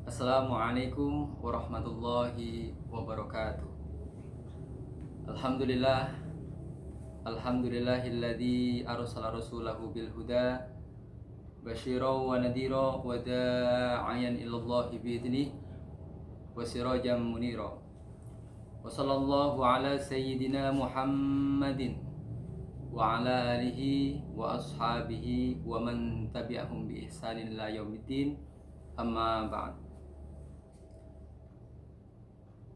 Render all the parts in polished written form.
Assalamualaikum warahmatullahi wabarakatuh. Alhamdulillah, alhamdulillahilladzi arsala rasulahu bil huda basyira wa nadhira wa da'iyan ilallahi bi'idnih wa sirajan munira. Wa sallallahu ala sayyidina Muhammadin wa ala alihi wa ashabihi wa man tabi'ahum bi ihsanin ila yaumiddin. Amma ba'd.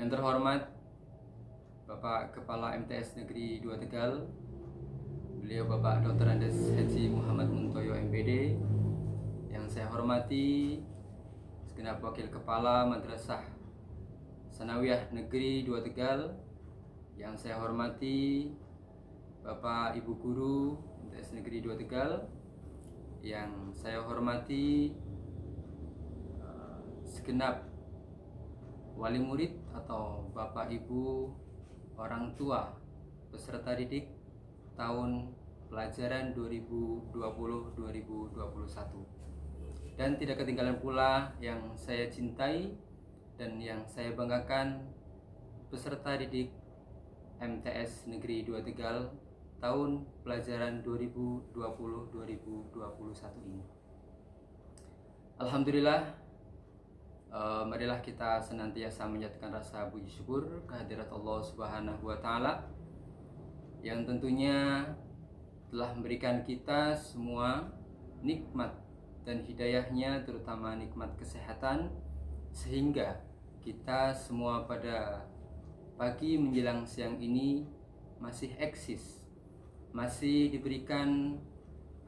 Yang terhormat Bapak Kepala MTS Negeri 2 Tegal, beliau Bapak Dr. Andes Haji Muhammad Muntoyo MPD. Yang saya hormati segenap Wakil Kepala Madrasah Sanawiyah Negeri 2 Tegal. Yang saya hormati Bapak Ibu Guru MTS Negeri 2 Tegal. Yang saya hormati segenap wali murid atau bapak ibu orang tua peserta didik tahun pelajaran 2020-2021, dan tidak ketinggalan pula yang saya cintai dan yang saya banggakan, peserta didik MTS Negeri 2 Tegal tahun pelajaran 2020-2021 ini. Alhamdulillah, marilah kita senantiasa menyatakan rasa puji syukur kehadirat Allah Subhanahu wa Ta'ala yang tentunya telah memberikan kita semua nikmat dan hidayahnya, terutama nikmat kesehatan, sehingga kita semua pada pagi menjelang siang ini masih eksis, masih diberikan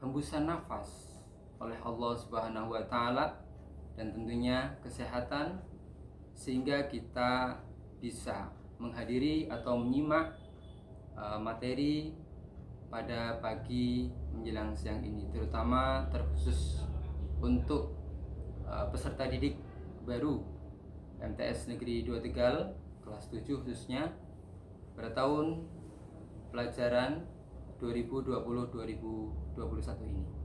hembusan nafas oleh Allah Subhanahu wa Ta'ala, dan tentunya kesehatan, sehingga kita bisa menghadiri atau menyimak materi pada pagi menjelang siang ini, terutama terkhusus untuk peserta didik baru MTS Negeri 2 Tegal kelas 7 khususnya pada tahun pelajaran 2020-2021 ini.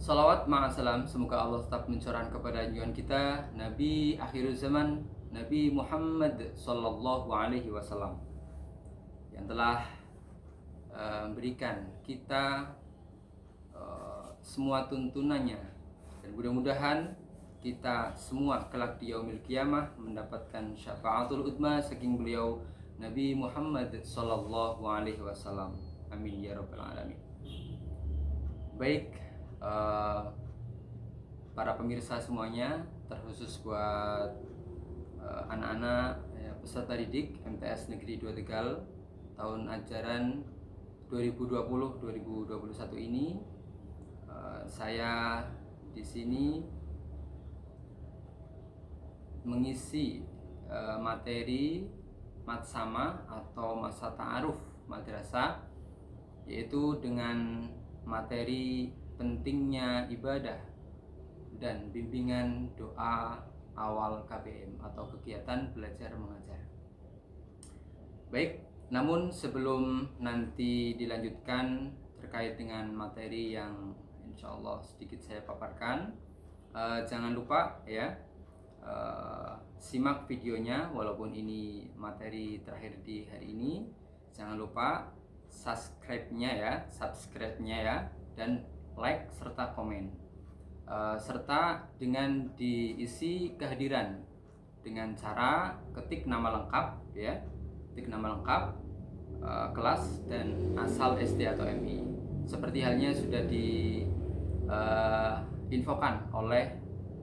Salawat ma'asalam, semoga Allah tetap mencurahkan kepada junjungan kita Nabi akhir zaman, Nabi Muhammad sallallahu alaihi wasallam, yang telah memberikan kita semua tuntunannya, dan mudah-mudahan kita semua kelak di yaumil qiyamah mendapatkan syafaatul udma saking beliau Nabi Muhammad sallallahu alaihi wasallam. Amin ya rabbal alamin. Baik, para pemirsa semuanya, terkhusus buat anak-anak peserta didik MTS Negeri 2 Tegal tahun ajaran 2020-2021 ini, saya di sini mengisi materi matsama atau masa ta'aruf madrasah, yaitu dengan materi pentingnya ibadah dan bimbingan doa awal KBM atau kegiatan belajar mengajar. Baik, namun sebelum nanti dilanjutkan terkait dengan materi yang insya Allah sedikit saya paparkan, jangan lupa ya, simak videonya walaupun ini materi terakhir di hari ini. Jangan lupa subscribe-nya ya, dan like serta komen, serta dengan diisi kehadiran dengan cara ketik nama lengkap ya, ketik nama lengkap, kelas dan asal SD atau MI, seperti halnya sudah diinfokan oleh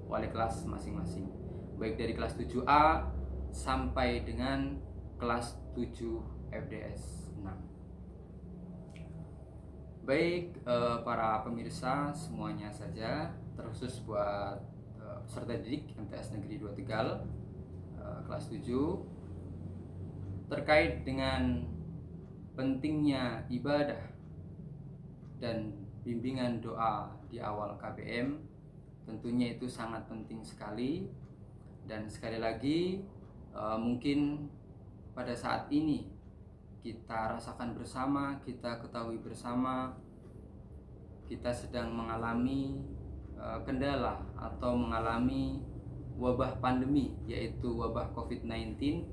wali kelas masing-masing, baik dari kelas 7A sampai dengan kelas 7 FDS 6. Baik, para pemirsa semuanya saja, terkhusus buat peserta didik MTS Negeri 2 Tegal kelas 7, terkait dengan pentingnya ibadah dan bimbingan doa di awal KBM, tentunya itu sangat penting sekali. Dan sekali lagi, mungkin pada saat ini kita rasakan bersama, kita ketahui bersama, kita sedang mengalami kendala atau mengalami wabah pandemi, yaitu wabah COVID-19.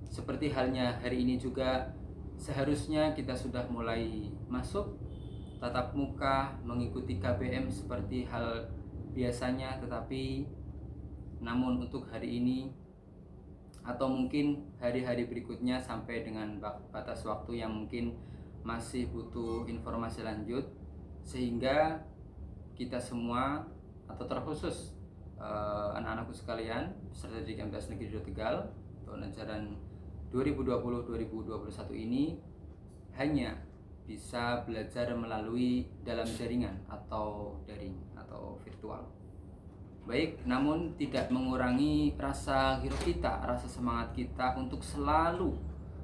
Seperti halnya hari ini juga, seharusnya kita sudah mulai masuk tatap muka, mengikuti KBM seperti hal biasanya, tetapi namun untuk hari ini atau mungkin hari-hari berikutnya sampai dengan batas waktu yang mungkin masih butuh informasi lanjut, sehingga kita semua atau terkhusus anak-anakku sekalian peserta didik MTS Negeri 2 Tegal tahun ajaran 2020-2021 ini hanya bisa belajar melalui dalam jaringan atau daring atau virtual. Baik, namun tidak mengurangi rasa hidup kita, rasa semangat kita untuk selalu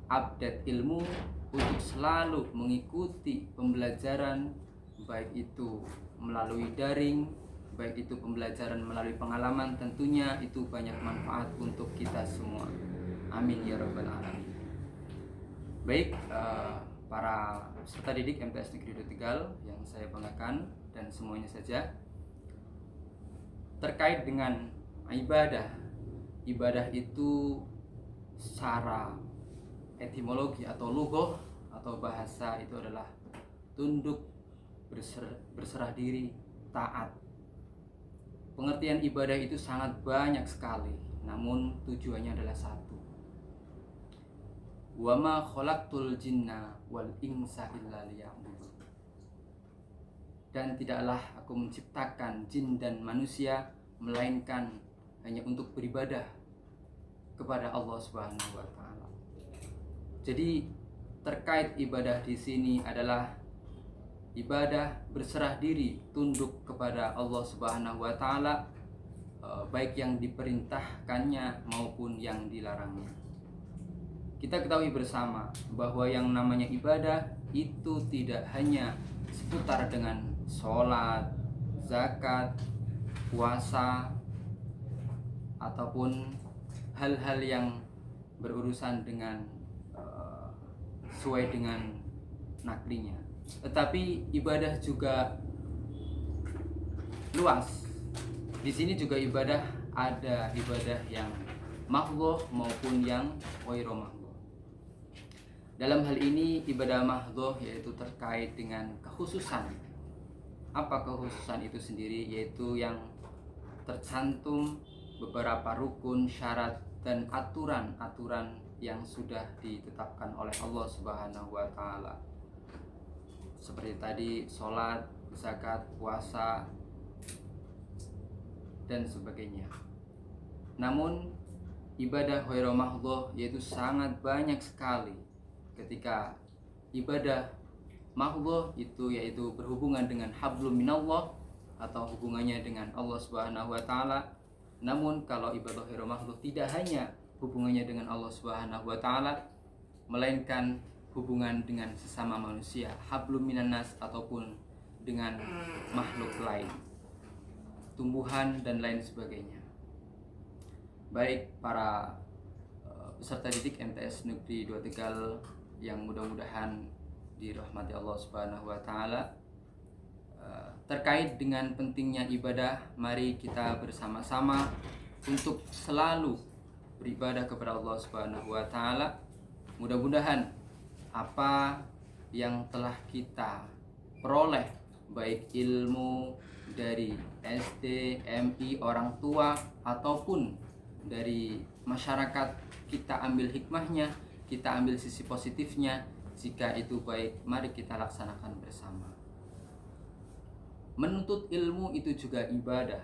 update ilmu, untuk selalu mengikuti pembelajaran, baik itu melalui daring, baik itu pembelajaran melalui pengalaman. Tentunya itu banyak manfaat untuk kita semua. Amin ya rabbal alamin. Baik, para peserta didik MTS Negeri 2 Tegal yang saya banggakan dan semuanya saja, terkait dengan ibadah. Ibadah itu secara etimologi atau lugah atau bahasa itu adalah tunduk, berserah diri, taat. Pengertian ibadah itu sangat banyak sekali, namun tujuannya adalah satu. Wa ma khalaqtul jinna wal insa illa liya'budun. Dan tidaklah aku menciptakan jin dan manusia melainkan hanya untuk beribadah kepada Allah Subhanahu wa taala. Jadi terkait ibadah di sini adalah ibadah berserah diri, tunduk kepada Allah Subhanahu wa taala, baik yang diperintahkannya maupun yang dilarangnya. Kita ketahui bersama bahwa yang namanya ibadah itu tidak hanya seputar dengan sholat, zakat, puasa, ataupun hal-hal yang berurusan dengan sesuai dengan naklinya. Tetapi ibadah juga luas. Di sini juga ibadah ada ibadah yang mahdhuh maupun yang ghairu mahdhuh. Dalam hal ini ibadah mahdhuh yaitu terkait dengan kekhususan. Apa kekhususan itu sendiri? Yaitu yang tercantum beberapa rukun, syarat, dan aturan-aturan yang sudah ditetapkan oleh Allah Subhanahu wa taala. Seperti tadi sholat, zakat, puasa, dan sebagainya. Namun ibadah ghairu mahdhuh yaitu sangat banyak sekali. Ketika ibadah mahdhuh itu yaitu berhubungan dengan hablum minallah atau hubungannya dengan Allah Subhanahu wa taala. Namun kalau ibadah ghairu mahdhuh tidak hanya hubungannya dengan Allah Subhanahu wa taala, melainkan hubungan dengan sesama manusia, hablum minannas, ataupun dengan makhluk lain, tumbuhan dan lain sebagainya. Baik para peserta didik MTS Negeri 2 Tegal yang mudah-mudahan dirahmati Allah Subhanahu wa taala, terkait dengan pentingnya ibadah, mari kita bersama-sama untuk selalu beribadah kepada Allah Subhanahu wa taala. Mudah-mudahan apa yang telah kita peroleh, baik ilmu dari SD, MI, orang tua, ataupun dari masyarakat, kita ambil hikmahnya, kita ambil sisi positifnya. Jika itu baik, mari kita laksanakan bersama. Menuntut ilmu itu juga ibadah,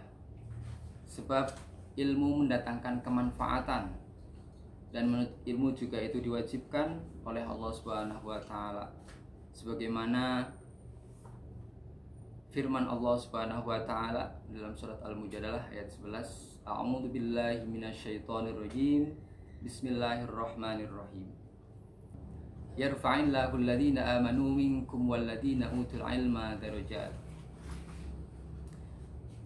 sebab ilmu mendatangkan kemanfaatan, dan menuntut ilmu juga itu diwajibkan oleh Allah Subhanahu wa taala. Sebagaimana firman Allah Subhanahu wa taala dalam surat Al-Mujadalah ayat 11, A'udzu billahi minasyaitonir rajim. Bismillahirrahmanirrahim. Yarfa'illahu alladhina amanu minkum walladhina utul ilma darajat.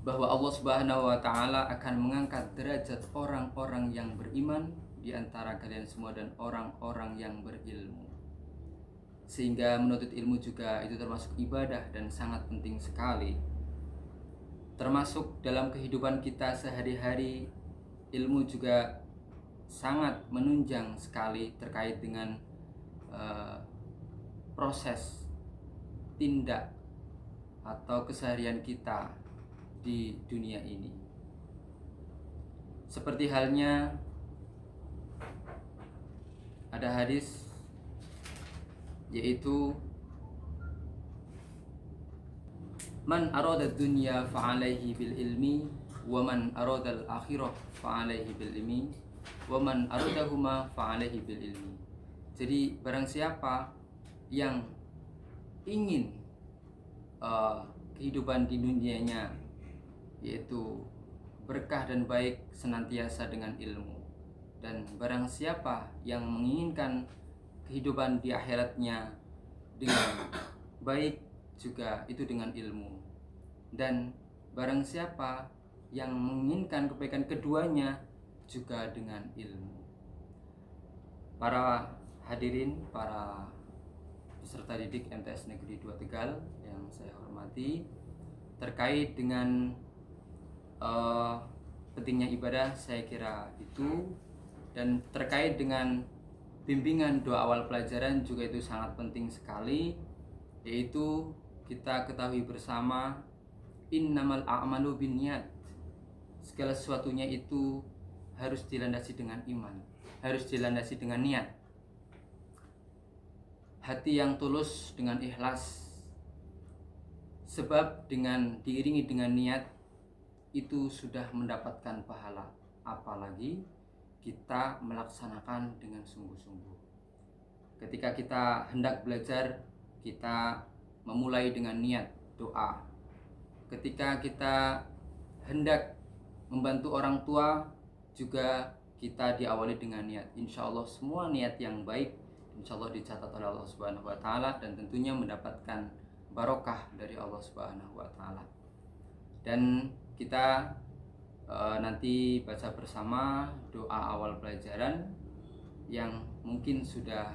Bahwa Allah Subhanahu wa taala akan mengangkat derajat orang-orang yang beriman di antara kalian semua dan orang-orang yang berilmu. Sehingga menuntut ilmu juga itu termasuk ibadah dan sangat penting sekali. Termasuk dalam kehidupan kita sehari-hari, ilmu juga sangat menunjang sekali terkait dengan proses tindak atau keseharian kita di dunia ini. Seperti halnya ada hadis, yaitu man arada dunya fa'alaihi bil ilmi wa man arada al akhirah fa'alaihi bil ilmi wa man aradahuma fa'alaihi bil ilmi. Jadi barang siapa yang ingin kehidupan di dunianya yaitu berkah dan baik senantiasa dengan ilmu, dan barang siapa yang menginginkan kehidupan di akhiratnya dengan baik juga itu dengan ilmu, dan barang siapa yang menginginkan kebaikan keduanya juga dengan ilmu. Para hadirin, para peserta didik MTS Negeri 2 Tegal yang saya hormati, terkait dengan pentingnya ibadah, saya kira itu, dan terkait dengan bimbingan doa awal pelajaran juga itu sangat penting sekali, yaitu kita ketahui bersama innamal a'malu binniyat, segala sesuatunya itu harus dilandasi dengan iman, harus dilandasi dengan niat, hati yang tulus dengan ikhlas, sebab dengan diiringi dengan niat itu sudah mendapatkan pahala, apalagi kita melaksanakan dengan sungguh-sungguh. Ketika kita hendak belajar, kita memulai dengan niat doa. Ketika kita hendak membantu orang tua, juga kita diawali dengan niat. Insya Allah semua niat yang baik insya Allah dicatat oleh Allah Subhanahu wa Ta'ala, dan tentunya mendapatkan barokah dari Allah Subhanahu wa Ta'ala. Dan kita nanti baca bersama doa awal pelajaran yang mungkin sudah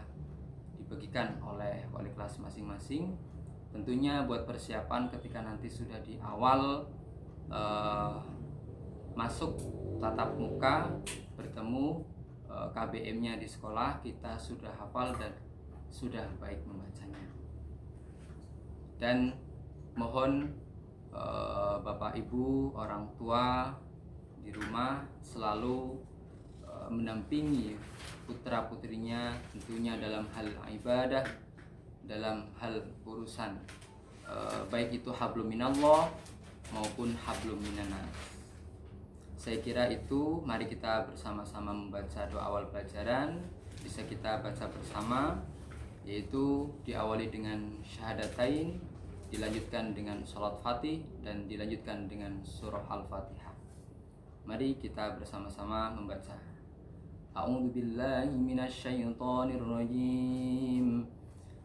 dibagikan oleh wali kelas masing-masing, tentunya buat persiapan ketika nanti sudah di awal masuk tatap muka, bertemu KBM-nya di sekolah, kita sudah hafal dan sudah baik membacanya. Dan mohon Bapak Ibu, orang tua di rumah selalu mendampingi putra putrinya, tentunya dalam hal ibadah, dalam hal urusan baik itu hablum minallah maupun hablum minanas. Saya kira itu, mari kita bersama-sama membaca doa awal pelajaran. Bisa kita baca bersama, yaitu diawali dengan syahadatain, dilanjutkan dengan salat fatih, dan dilanjutkan dengan surah al-fatihah. Mari kita bersama-sama membaca. A'udzubillahi minasyaitonirrajim.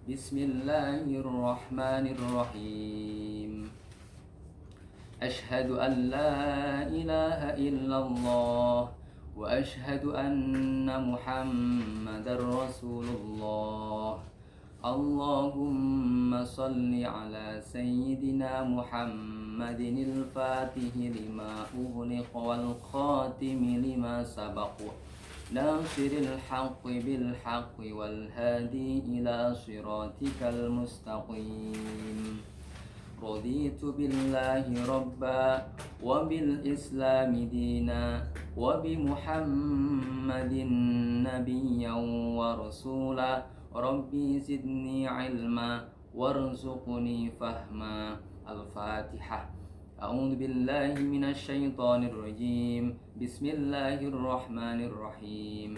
Bismillahirrahmanirrahim. Ashhadu an la ilaha illallah wa ashhadu anna Muhammadar Rasulullah. Allahumma salli ala sayyidina Muhammadin al-Fatih lima ughliqa wal khatimi lima sabaq, nasiril haqqi bil haqqi wal hadi ila siratikal mustaqim. Raditu billahi rabba wa bil islami dina wa bi Muhammadin nabiyyan wa rasula. Rabbi zidni ilma warzuqni fahma. Al-Fatihah. A'udzu billahi minasy syaithanir rajim. Bismillahirrahmanirrahim.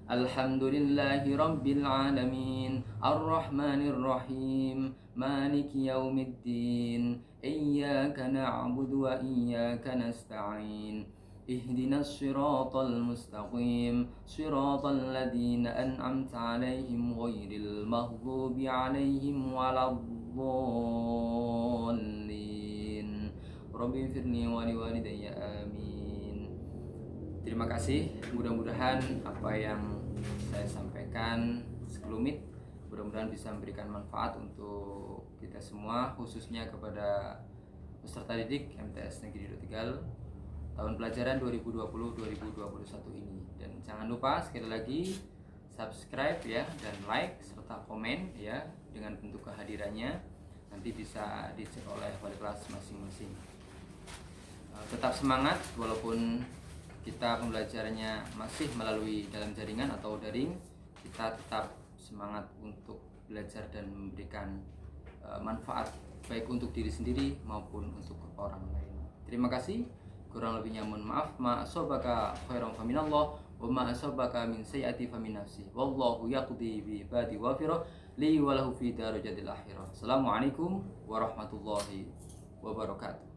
Alhamdulillahi rabbil alamin. Ar-Rahmanir Rahim. Maliki yaumiddin. Iyyaka na'budu wa iyyaka nasta'in. Ihdinas siratal mustaqim, siratal ladzina an'amta 'alaihim ghairil maghdubi 'alaihim waladdallin. Rabbi firni wa liwalidayya amin. Terima kasih. Mudah-mudahan apa yang saya sampaikan sekelumit mudah-mudahan bisa memberikan manfaat untuk kita semua, khususnya kepada peserta didik MTS Negeri 2 Tegal. tahun pelajaran 2020-2021 ini. Dan jangan lupa sekali lagi subscribe ya, dan like serta komen ya dengan bentuk kehadirannya. Nanti bisa dicek oleh wali kelas masing-masing. Tetap semangat walaupun kita pembelajarannya masih melalui dalam jaringan atau daring, kita tetap semangat untuk belajar dan memberikan manfaat baik untuk diri sendiri maupun untuk orang lain. Terima kasih. Kurang lebihnya mohon maaf. Ma asabaka khairan faminallah wa ma asabaka min sayyi'ati famin nafsi. Wallahu yaqdi bi ibadi wa firah li wa lahu fi darajatil akhirah. Assalamualaikum warahmatullahi wabarakatuh.